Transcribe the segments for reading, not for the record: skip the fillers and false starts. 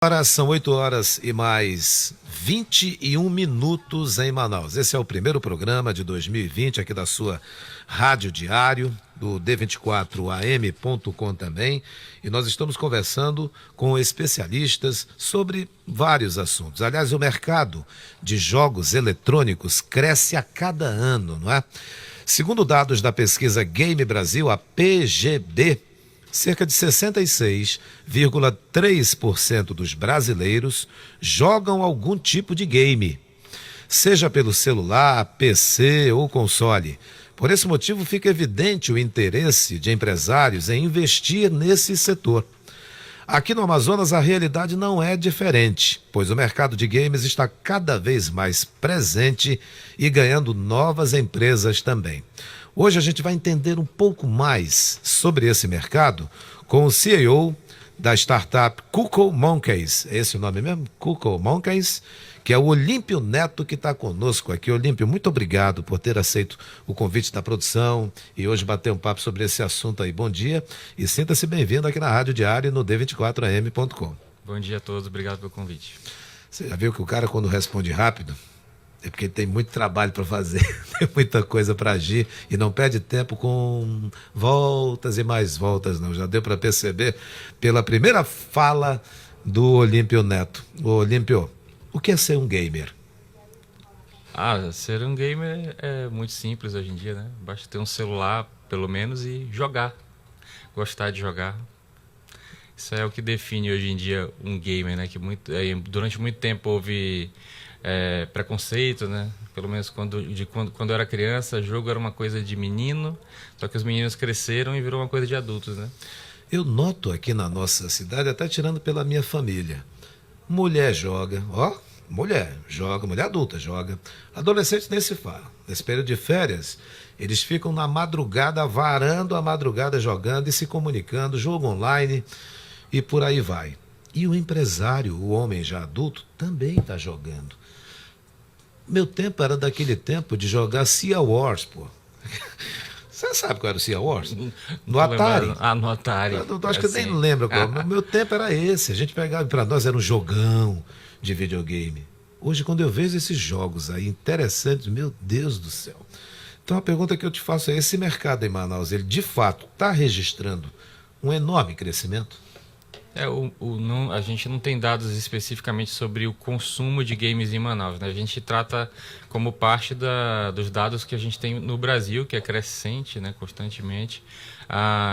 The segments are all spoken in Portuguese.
Agora são 8 horas e mais 21 minutos em Manaus. Esse é o primeiro programa de 2020 aqui da sua Rádio Diário, do D24am.com também. E nós estamos conversando com especialistas sobre vários assuntos. Aliás, o mercado de jogos eletrônicos cresce a cada ano, não é? Segundo dados da pesquisa Game Brasil, a PGB, cerca de 66,3% dos brasileiros jogam algum tipo de game, seja pelo celular, PC ou console. Por esse motivo, fica evidente o interesse de empresários em investir nesse setor. Aqui no Amazonas, a realidade não é diferente, pois o mercado de games está cada vez mais presente e ganhando novas empresas também. Hoje a gente vai entender um pouco mais sobre esse mercado com o CEO da startup Cuckoo Monkeys. É esse o nome mesmo? Cuckoo Monkeys, que é o Olímpio Neto, que está conosco aqui. Olímpio, muito obrigado por ter aceito o convite da produção e hoje bater um papo sobre esse assunto aí. Bom dia e sinta-se bem-vindo aqui na Rádio Diário no D24am.com. Bom dia a todos, obrigado pelo convite. Você já viu que o cara, quando responde rápido, é porque tem muito trabalho para fazer, tem muita coisa para agir e não perde tempo com voltas e mais voltas, não. Já deu para perceber pela primeira fala do Olímpio Neto. Ô, Olímpio, o que é ser um gamer? Ser um gamer é muito simples hoje em dia, né? Basta ter um celular, pelo menos, e jogar. Gostar de jogar. Isso é o que define hoje em dia um gamer, né? Que durante muito tempo houve preconceito, né? Pelo menos quando eu era criança, jogo era uma coisa de menino, só que os meninos cresceram e virou uma coisa de adultos, né? Eu noto aqui na nossa cidade, até tirando pela minha família, mulher joga, mulher joga, mulher adulta joga, adolescente nem se fala. Nesse período de férias, eles ficam na madrugada, varando a madrugada, jogando e se comunicando, jogo online e por aí vai. E o empresário, o homem já adulto, também está jogando. Meu tempo era daquele tempo de jogar Sea Wars, pô. Você sabe qual era o Sea Wars? No Atari. No Atari. Eu acho que eu nem lembro qual. Meu tempo era esse. A gente pegava, para nós era um jogão de videogame. Hoje, quando eu vejo esses jogos aí interessantes, meu Deus do céu. Então a pergunta que eu te faço é, esse mercado em Manaus, ele de fato está registrando um enorme crescimento? A gente não tem dados especificamente sobre o consumo de games em Manaus, né? A gente trata como parte dos dados que a gente tem no Brasil, que é crescente, né, constantemente.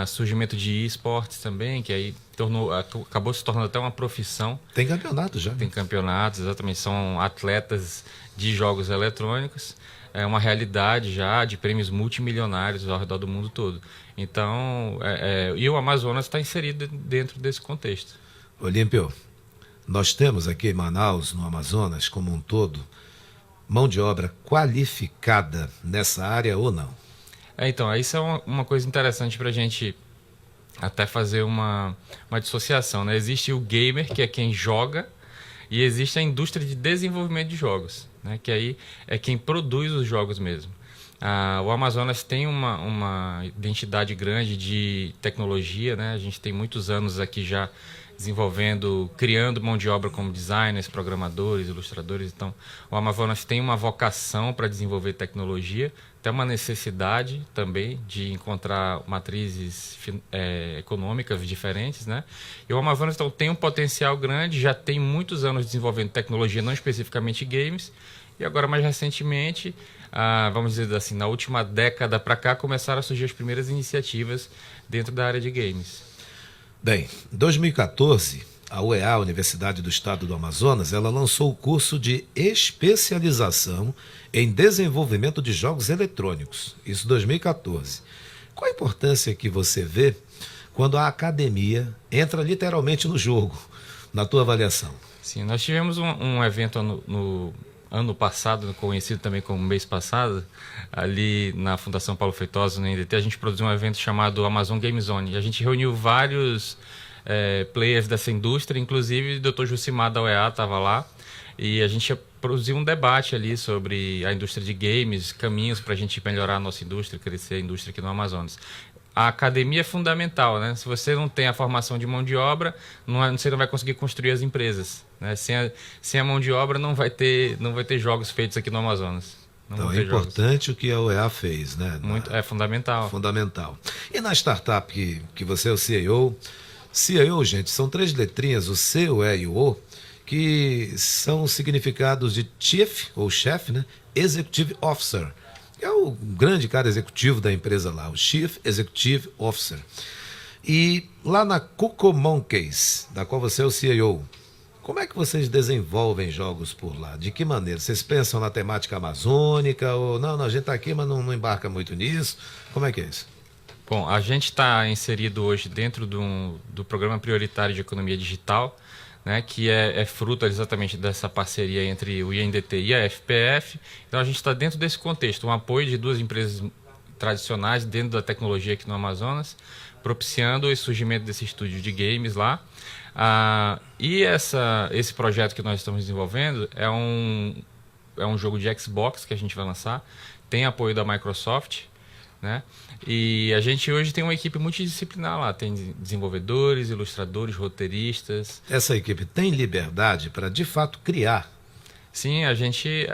Surgimento de esportes também, que aí acabou se tornando até uma profissão. Tem campeonato já. Tem campeonatos, exatamente. São atletas de jogos eletrônicos. É uma realidade já de prêmios multimilionários ao redor do mundo todo. Então, e o Amazonas está inserido dentro desse contexto. Olímpio, nós temos aqui em Manaus, no Amazonas, como um todo, mão de obra qualificada nessa área ou não? Então, isso é uma coisa interessante para a gente até fazer uma dissociação, né? Existe o gamer, que é quem joga, e existe a indústria de desenvolvimento de jogos, né? Que aí é quem produz os jogos mesmo. O Amazonas tem uma identidade grande de tecnologia, né? A gente tem muitos anos aqui já criando mão de obra como designers, programadores, ilustradores. Então, o Amazonas tem uma vocação para desenvolver tecnologia, tem uma necessidade também de encontrar matrizes econômicas diferentes, né? E o Amazonas então, tem um potencial grande, já tem muitos anos desenvolvendo tecnologia, não especificamente games, e agora mais recentemente, vamos dizer assim, na última década para cá, começaram a surgir as primeiras iniciativas dentro da área de games. Bem, em 2014, a UEA, Universidade do Estado do Amazonas, ela lançou o curso de especialização em desenvolvimento de jogos eletrônicos. Isso em 2014. Qual a importância que você vê quando a academia entra literalmente no jogo, na tua avaliação? Sim, nós tivemos um evento no ano passado, conhecido também como mês passado, ali na Fundação Paulo Feitosa, no NDT, a gente produziu um evento chamado Amazon Game Zone. E a gente reuniu vários players dessa indústria, inclusive o Dr. Jucimar da UEA estava lá, e a gente produziu um debate ali sobre a indústria de games, caminhos para a gente melhorar a nossa indústria, crescer a indústria aqui no Amazonas. a academia é fundamental, né? Se você não tem a formação de mão de obra, você não vai conseguir construir as empresas, né? Sem a mão de obra não vai ter jogos feitos aqui no Amazonas. Então é importante o que a UEA fez, né? É fundamental. Fundamental. E na startup que você é o CIO, CIO, gente, são 3 letrinhas, o C, o E e o O, que são significados de Chief, ou chefe, né? Executive Officer. É o grande cara executivo da empresa lá, o Chief Executive Officer. E lá na Cuco Monkeys, da qual você é o CEO, como é que vocês desenvolvem jogos por lá? De que maneira? Vocês pensam na temática amazônica ou não, a gente está aqui, mas não embarca muito nisso? Como é que é isso? Bom, a gente está inserido hoje dentro do Programa Prioritário de Economia Digital, né, que é fruto exatamente dessa parceria entre o INDT e a FPF. Então a gente está dentro desse contexto, um apoio de 2 empresas tradicionais dentro da tecnologia aqui no Amazonas, propiciando o surgimento desse estúdio de games lá. E esse projeto que nós estamos desenvolvendo é um jogo de Xbox que a gente vai lançar, tem apoio da Microsoft, né? E a gente hoje tem uma equipe multidisciplinar lá, tem desenvolvedores, ilustradores, roteiristas. Essa equipe tem liberdade para de fato criar? Sim, a gente,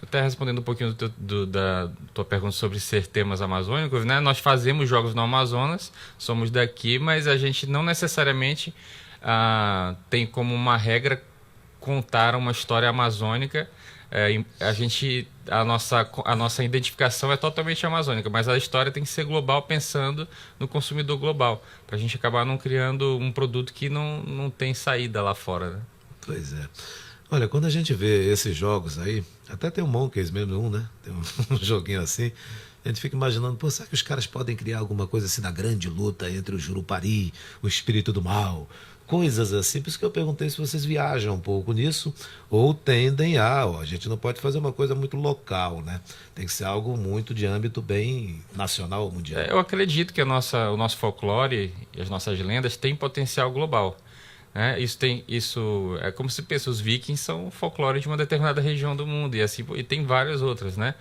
até respondendo um pouquinho da tua pergunta sobre ser temas amazônicos, né? Nós fazemos jogos no Amazonas, somos daqui, mas a gente não necessariamente tem como uma regra contar uma história amazônica. A nossa identificação é totalmente amazônica, mas a história tem que ser global, pensando no consumidor global, para a gente acabar não criando um produto que não tem saída lá fora, né? Pois é. Olha, quando a gente vê esses jogos aí, até tem o Monkeys mesmo, né? Tem um joguinho assim, a gente fica imaginando, pô, será que os caras podem criar alguma coisa assim na grande luta entre o Jurupari, o espírito do mal, coisas assim? Por isso que eu perguntei se vocês viajam um pouco nisso ou tendem a gente não pode fazer uma coisa muito local, né? Tem que ser algo muito de âmbito bem nacional ou mundial. Eu acredito que o nosso folclore e as nossas lendas têm potencial global, né? Isso é como se pensa, os vikings são folclore de uma determinada região do mundo e tem várias outras, né?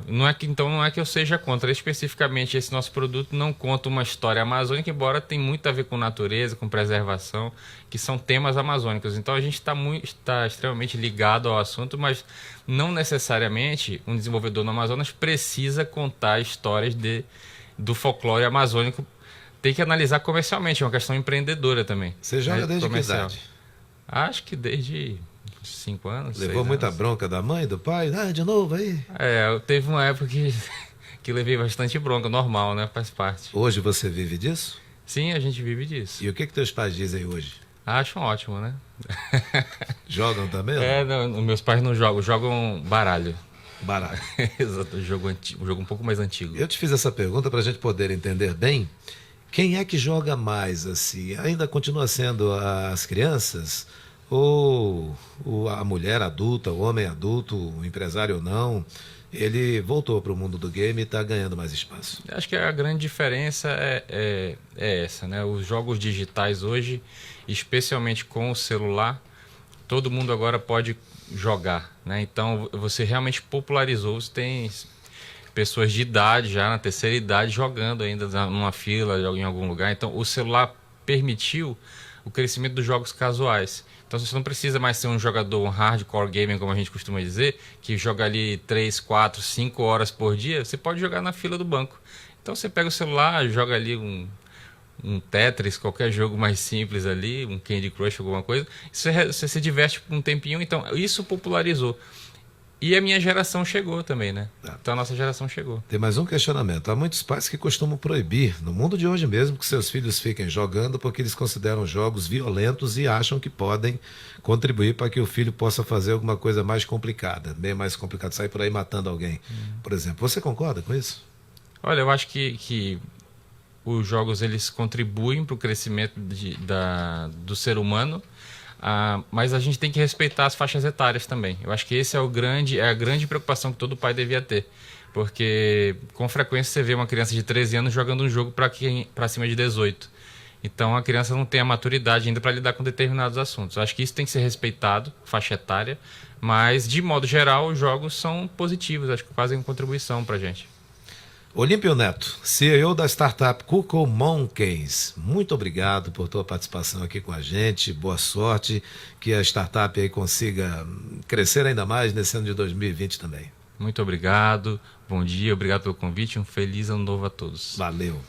Não é que eu seja contra. Especificamente, esse nosso produto não conta uma história amazônica, embora tenha muito a ver com natureza, com preservação, que são temas amazônicos. Então a gente está extremamente ligado ao assunto, mas não necessariamente um desenvolvedor no Amazonas precisa contar histórias do folclore amazônico. Tem que analisar comercialmente, é uma questão empreendedora também. Você joga desde que idade? Acho que desde 5 anos. Levou muita bronca da mãe, do pai? De novo aí? Teve uma época que levei bastante bronca, normal, né? Faz parte. Hoje você vive disso? Sim, a gente vive disso. E o que teus pais dizem hoje? Acham ótimo, né? Jogam também? Não, meus pais não jogam baralho. Baralho. Exato, um jogo um pouco mais antigo. Eu te fiz essa pergunta para a gente poder entender bem quem é que joga mais assim. Ainda continua sendo as crianças? Ou a mulher adulta, o homem adulto, o empresário ou não, ele voltou para o mundo do game e está ganhando mais espaço? Acho que a grande diferença é essa, né? Os jogos digitais hoje, especialmente com o celular, todo mundo agora pode jogar, né? Então você realmente popularizou, você tem pessoas de idade, já na terceira idade, jogando ainda numa fila, em algum lugar. Então o celular permitiu o crescimento dos jogos casuais. Então você não precisa mais ser um jogador, um hardcore gamer, como a gente costuma dizer, que joga ali 3, 4, 5 horas por dia. Você pode jogar na fila do banco. Então você pega o celular, joga ali um Tetris, qualquer jogo mais simples ali, um Candy Crush, alguma coisa. Você se diverte por um tempinho. Então isso popularizou. E a minha geração chegou também, né? Então a nossa geração chegou. Tem mais um questionamento. Há muitos pais que costumam proibir, no mundo de hoje mesmo, que seus filhos fiquem jogando porque eles consideram jogos violentos e acham que podem contribuir para que o filho possa fazer alguma coisa mais complicada, bem mais complicado, sair por aí matando alguém, por exemplo. Você concorda com isso? Olha, eu acho que os jogos eles contribuem para o crescimento do ser humano. Mas a gente tem que respeitar as faixas etárias também. Eu acho que esse é a grande preocupação que todo pai devia ter. Porque com frequência você vê uma criança de 13 anos jogando um jogo para cima de 18. Então a criança não tem a maturidade ainda para lidar com determinados assuntos. Eu acho que isso tem que ser respeitado, faixa etária. Mas de modo geral os jogos são positivos, acho que fazem contribuição para a gente. Olímpio Neto, CEO da startup Cuckoo Monkeys, muito obrigado por tua participação aqui com a gente, boa sorte, que a startup aí consiga crescer ainda mais nesse ano de 2020 também. Muito obrigado, bom dia, obrigado pelo convite, um feliz ano novo a todos. Valeu.